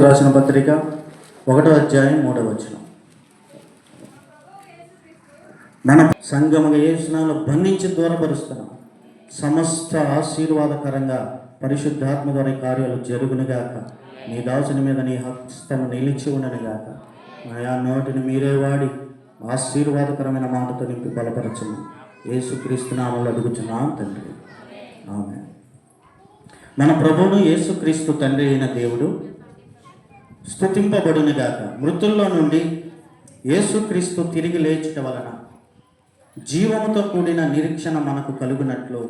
రాసిన పత్రిక 1వ అధ్యాయం 3వ వచనం. మన సంఘముగా యేసునామములో బంధించి దూరపరుస్తున్నాం. సమస్త ఆశీర్వాదకరంగా పరిశుద్ధాత్మ ద్వారా కార్యాలు జరుగునుగాక. నీ దాసుని మీద నీ హస్తము నిలిచి ఉండనుగాక. ఆయా నోటిని మీరే వాడి ఆశీర్వాదకరమైన మాటతో నింపి బలపరచము. యేసుక్రీస్తు నామములో అడుగుచున్నాం తండ్రి, ఆమేన్. మన ప్రభువును యేసుక్రీస్తు తండ్రి అయిన దేవుడు స్తుతింపబడునుగాక. మృతుల్లో నుండి యేసుక్రీస్తు తిరిగి లేచుట వలన జీవముతో కూడిన నిరీక్షణ మనకు కలుగునట్లు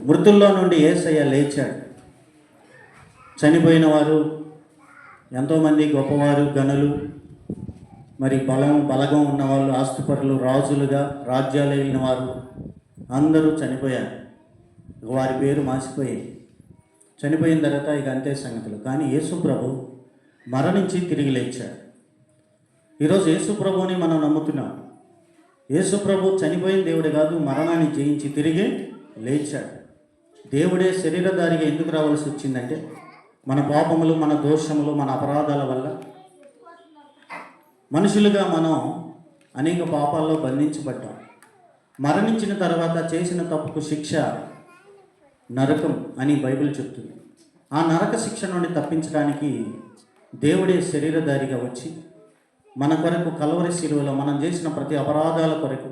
మృతుల్లో నుండి యేసయ్య లేచాడు. చనిపోయిన వారు ఎంతోమంది గొప్పవారు, గనులు, మరి బలగం ఉన్నవాళ్ళు, ఆస్తిపరులు, రాజులుగా రాజ్యాలు వెళ్ళిన వారు అందరూ చనిపోయారు. వారి పేరు మాసిపోయాయి. చనిపోయిన తర్వాత ఇక అంతే సంగతులు. కానీ యేసు ప్రభు మరణించి తిరిగి లేచాడు. ఈరోజు యేసు ప్రభుని మనం నమ్ముతున్నాం. యేసు ప్రభు చనిపోయిన దేవుడే కాదు, మరణాన్ని జయించి తిరిగి లేచాడు. దేవుడే శరీరధారిగా ఎందుకు రావాల్సి వచ్చిందంటే మన పాపములు, మన దోషములు, మన అపరాధాల వల్ల మనుషులుగా మనం అనేక పాపాల్లో బంధించబడ్డాం. మరణించిన తర్వాత చేసిన తప్పుకు శిక్ష నరకం అని బైబిల్ చెప్తుంది. ఆ నరక శిక్ష నుండి తప్పించడానికి దేవుడే శరీరధారిగా వచ్చి మన కొరకు కల్వరి శిలువలో, మనం చేసిన ప్రతి అపరాధాల కొరకు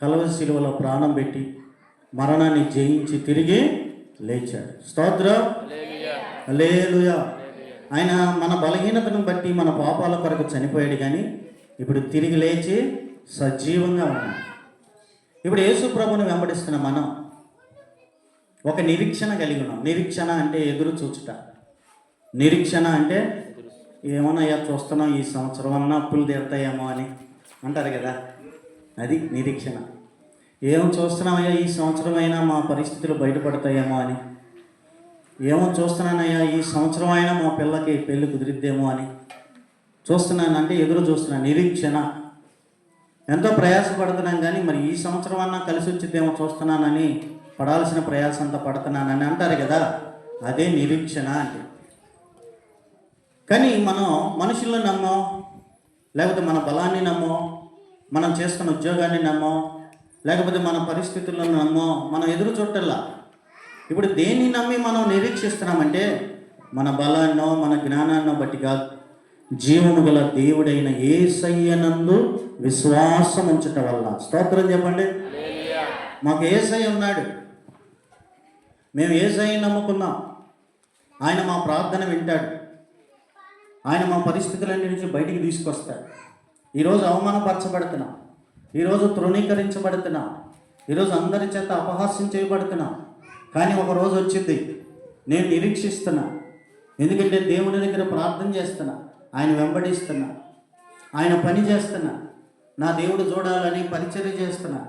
కల్వరి శిలువలో ప్రాణం పెట్టి మరణాన్ని జయించి తిరిగి లేచాడు. స్తోత్రం, హల్లెలూయా. ఆయన మన బలహీనతను బట్టి మన పాపాల కొరకు చనిపోయాడు, కానీ ఇప్పుడు తిరిగి లేచి సజీవంగా ఉన్నాడు. ఇప్పుడు యేసు ప్రభుని వెంబడిస్తున్న మనం ఒక నిరీక్షణ కలిగి ఉన్నాం. నిరీక్షణ అంటే ఎదురు చూచుట. నిరీక్షణ అంటే ఏమన్నా చూస్తున్నాం, ఈ సంవత్సరం అన్నా అప్పులు తీరుతాయేమో అని అంటారు కదా, అది నిరీక్షణ. ఏమో చూస్తున్నామయ్యా, ఈ సంవత్సరం అయినా మా పరిస్థితులు బయటపడతాయేమో అని. ఏమో చూస్తున్నానయ్యా, ఈ సంవత్సరం అయినా మా పిల్లకి పెళ్ళి కుదిరిద్దేమో అని చూస్తున్నాను, అంటే ఎదురు చూస్తున్నాను. నిరీక్షణ. ఎంతో ప్రయాసపడుతున్నాం, కానీ మరి ఈ సంవత్సరం అన్నా కలిసి వచ్చిద్దేమో చూస్తున్నానని పడాల్సిన ప్రయాసం అంతా పడుతున్నానని అంటారు కదా, అదే నిరీక్షణ అంటే. కానీ మనం మనుషులను నమ్మో, లేకపోతే మన బలాన్ని నమ్మో, మనం చేస్తున్న ఉద్యోగాన్ని నమ్మో, లేకపోతే మన పరిస్థితులను నమ్మో మనం ఎదురు చూడటల్లా. ఇప్పుడు దేన్ని నమ్మి మనం నిరీక్షిస్తున్నామంటే మన బలాన్నో మన జ్ఞానాన్నో బట్టి కాదు, జీవము గల దేవుడైన యేసయ్యనందు విశ్వాసం ఉంచటం వల్ల. స్తోత్రం చెప్పండి. మాకు యేసయ్య ఉన్నాడు, మేము యేసయ్యని నమ్ముకున్నాం. ఆయన మా ప్రార్థన వింటాడు, ఆయన మా పరిస్థితులన్నిటి నుంచి బయటికి తీసుకొస్తాడు. ఈరోజు అవమానపరచబడుతున్నాం, ఈరోజు తృణీకరించబడుతున్నాం, ఈరోజు అందరి చేత అపహాస్యం చేయబడుతున్నాం. కానీ ఒక రోజు వచ్చింది, నేను నిరీక్షిస్తున్నా. ఎందుకంటే దేవుని దగ్గర ప్రార్థన చేస్తున్నా, ఆయన వెంబడిస్తున్నా, ఆయన పని చేస్తున్నా. నా దేవుడు చూడాలని పరిచర్య చేస్తున్నా,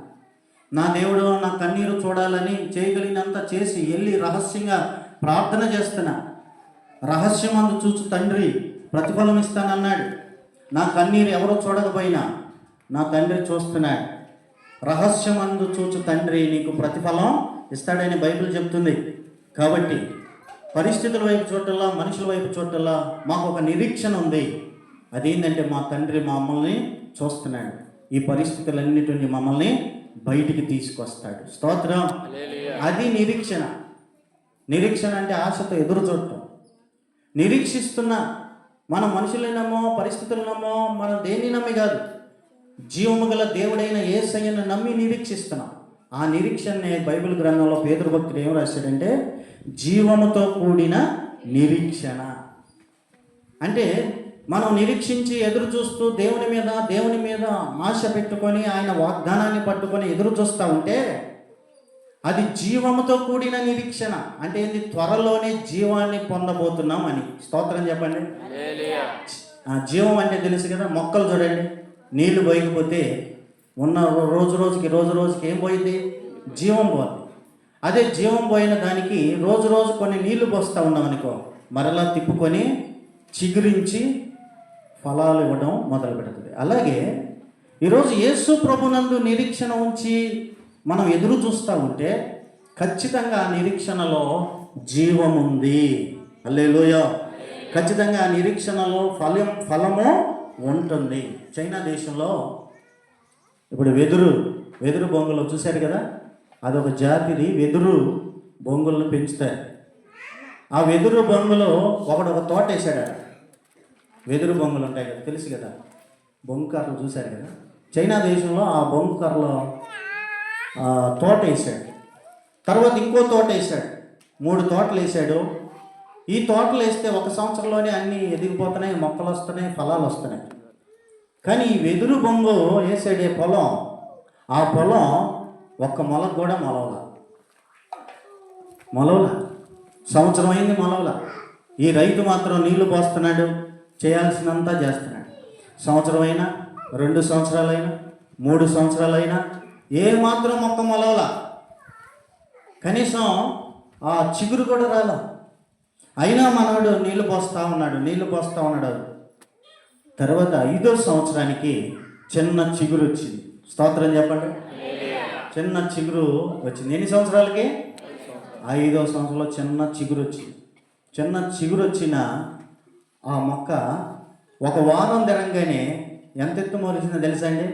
నా దేవుడు నా కన్నీరు చూడాలని చేయగలిగినంత చేసి వెళ్ళి రహస్యంగా ప్రార్థన చేస్తున్నా. రహస్యమందు చూచు తండ్రి ప్రతిఫలం ఇస్తానన్నాడు. నా కన్నీరు ఎవరో చూడకపోయినా నా తండ్రి చూస్తున్నాడు. రహస్యమందు చూచు తండ్రి నీకు ప్రతిఫలం ఇస్తాడని బైబిల్ చెప్తుంది. కాబట్టి పరిస్థితుల వైపు చూడటల్లా, మనుషుల వైపు చూడటల్లా మాకు ఒక నిరీక్షణ ఉంది. అదేంటంటే మా తండ్రి మమ్మల్ని చూస్తున్నాడు, ఈ పరిస్థితులన్నిటిని మమ్మల్ని బయటికి తీసుకొస్తాడు. స్తోత్రం. అది నిరీక్షణ. నిరీక్షణ అంటే ఆశతో ఎదురు చూడటం. నిరీక్షిస్తున్న మనం మనుషులనమ్మో, పరిస్థితులనమ్మో, మనం దేన్ని నమ్మి కాదు, జీవము గల దేవుడైన యేసయ్యను నమ్మి నిరీక్షిస్తున్నాం. ఆ నిరీక్షణనే బైబిల్ గ్రంథంలో పేతురు భక్తుడు ఏం రాశాడంటే జీవముతో కూడిన నిరీక్షణ. అంటే మనం నిరీక్షించి ఎదురు చూస్తూ దేవుని మీద ఆశ పెట్టుకొని ఆయన వాగ్దానాన్ని పట్టుకొని ఎదురు చూస్తూ ఉంటే అది జీవముతో కూడిన నిరీక్షణ. అంటే ఏంది? త్వరలోనే జీవాన్ని పొందబోతున్నాం అని. స్తోత్రం చెప్పండి. జీవం అంటే తెలుసు కదా, మొక్కలు చూడండి, నీళ్లు పోయకపోతే ఉన్న రోజు రోజుకి ఏం పోయింది? జీవం పోయింది. అదే జీవం పోయిన దానికి రోజు కొన్ని నీళ్లు పోస్తూ ఉన్నాం అనుకో, మరలా తిప్పుకొని చిగురించి ఫలాలు ఇవ్వడం మొదలు పెడుతుంది. అలాగే ఈరోజు యేసు ప్రభునందు నిరీక్షణ ఉంచి మనం ఎదురు చూస్తూ ఉంటే ఖచ్చితంగా ఆ నిరీక్షణలో జీవం ఉంది. హల్లెలూయా. ఖచ్చితంగా ఆ నిరీక్షణలో ఫలము ఉంటుంది. చైనా దేశంలో ఇప్పుడు వెదురు బొంగులు చూశారు కదా, అదొక జాతిది వెదురు బొంగులను పెంచుతారు. ఆ వెదురు బొంగులో ఒక తోట వేసాడు. వెదురు బొంగులు ఉంటాయి కదా, తెలుసు కదా, బొంగు కర్రలు చూశారు కదా. చైనా దేశంలో ఆ బొంగు కర్రలో తోట వేసాడు. తర్వాత ఇంకో తోట వేసాడు. 3 తోటలు వేసాడు. ఈ తోటలు వేస్తే 1 సంవత్సరంలోనే అన్నీ ఎదిగిపోతున్నాయి, మొక్కలు వస్తున్నాయి, ఫలాలు వస్తున్నాయి. కానీ ఈ వెదురు బొంగు వేసాడే పొలం, ఆ పొలం ఒక్క మొలకు కూడా మొలవల. సంవత్సరం అయింది మొలవల. ఈ రైతు మాత్రం నీళ్లు పోస్తున్నాడు, చేయాల్సినంతా చేస్తున్నాడు. సంవత్సరం అయినా, 2 సంవత్సరాలైనా, 3 సంవత్సరాలైనా ఏమాత్రం మొక్క మొలవల. కనీసం ఆ చిగురు కూడా రాల. అయినా మనవాడు నీళ్లు పోస్తూ ఉన్నాడు. తర్వాత 5వ సంవత్సరానికి చిన్న చిగురు వచ్చింది. స్తోత్రం చెప్పండి. చిన్న చిగురు వచ్చింది. ఎన్ని సంవత్సరాలకి? 5వ సంవత్సరంలో చిన్న చిగురు వచ్చింది. చిన్న చిగురు వచ్చిన ఆ మొక్క 1 వారం తిరంగానే ఎంత ఎత్తు మొలిచిందో తెలుసా అండి?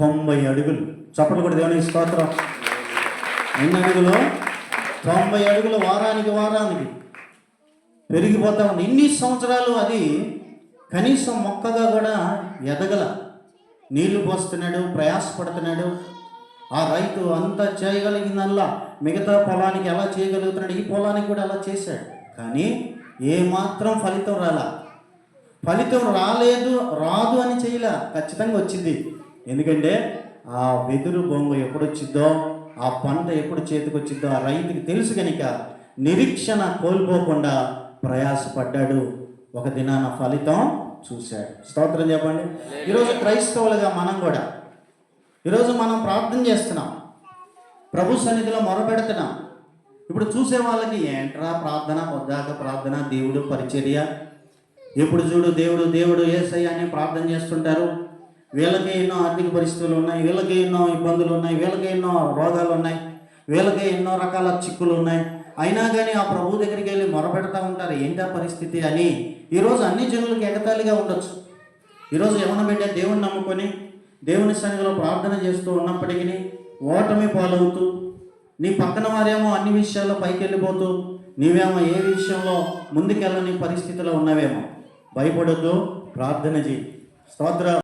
90 అడుగులు. చప్పట్లు కూడా దేవునికి స్తోత్రం. ఎన్ని అడుగులు? 90 అడుగులు. వారానికి పెరిగిపోతా ఉంది. ఇన్ని సంవత్సరాలు అది కనీసం మొక్కగా కూడా ఎదగల. నీళ్లు పోస్తున్నాడు, ప్రయాసపడుతున్నాడు. ఆ రైతు అంతా చేయగలిగిందల్లా మిగతా పొలానికి ఎలా చేయగలుగుతున్నాడు, ఈ పొలానికి కూడా అలా చేశాడు. కానీ ఏమాత్రం ఫలితం రాదు అని చేయలే. ఖచ్చితంగా వచ్చింది. ఎందుకంటే ఆ వెదురు బొంగు ఎప్పుడు వచ్చిద్దో, ఆ పంట ఎప్పుడు చేతికి వచ్చిద్దో ఆ రైతుకి తెలుసు. కనుక నిరీక్షణ కోల్పోకుండా ప్రయాసపడ్డాడు. ఒక దినాన ఫలితం చూశాడు. స్తోత్రం చెప్పండి. ఈరోజు క్రైస్తవులుగా ఈరోజు మనం ప్రార్థన చేస్తున్నాం, ప్రభు సన్నిధిలో మొరపెడుతున్నాం. ఇప్పుడు చూసే వాళ్ళకి ఏంట్రా ప్రార్థన, పొద్దాక ప్రార్థన, దేవుడు పరిచర్య, ఎప్పుడు చూడు దేవుడు యేసయ్య అని ప్రార్థన చేస్తుంటారు. వీళ్ళకి ఎన్నో ఆర్థిక పరిస్థితులు ఉన్నాయి, వీళ్ళకి ఎన్నో ఇబ్బందులు ఉన్నాయి, వీళ్ళకి ఎన్నో రోగాలు ఉన్నాయి, వీళ్ళకి ఎన్నో రకాల చిక్కులు ఉన్నాయి. అయినా కానీ ఆ ప్రభు దగ్గరికి వెళ్ళి మొరపెడతా ఉంటారు. ఏంటా పరిస్థితి అని ఈరోజు అన్ని జనులకు ఎగతాళిగా ఉండొచ్చు. ఈరోజు ఏమన్నా బిడ్డ దేవుని నమ్ముకొని దేవుని సన్నిధిలో ప్రార్థన చేస్తూ ఉన్నప్పటికీ ఓటమి పాలవుతూ, నీ పక్కన వారేమో అన్ని విషయాల్లో పైకి వెళ్ళిపోతూ, నీవేమో ఏ విషయంలో ముందుకెళ్ళని పరిస్థితిలో ఉన్నావేమో. భయపడొద్దు, ప్రార్థన చేయి. స్తోత్ర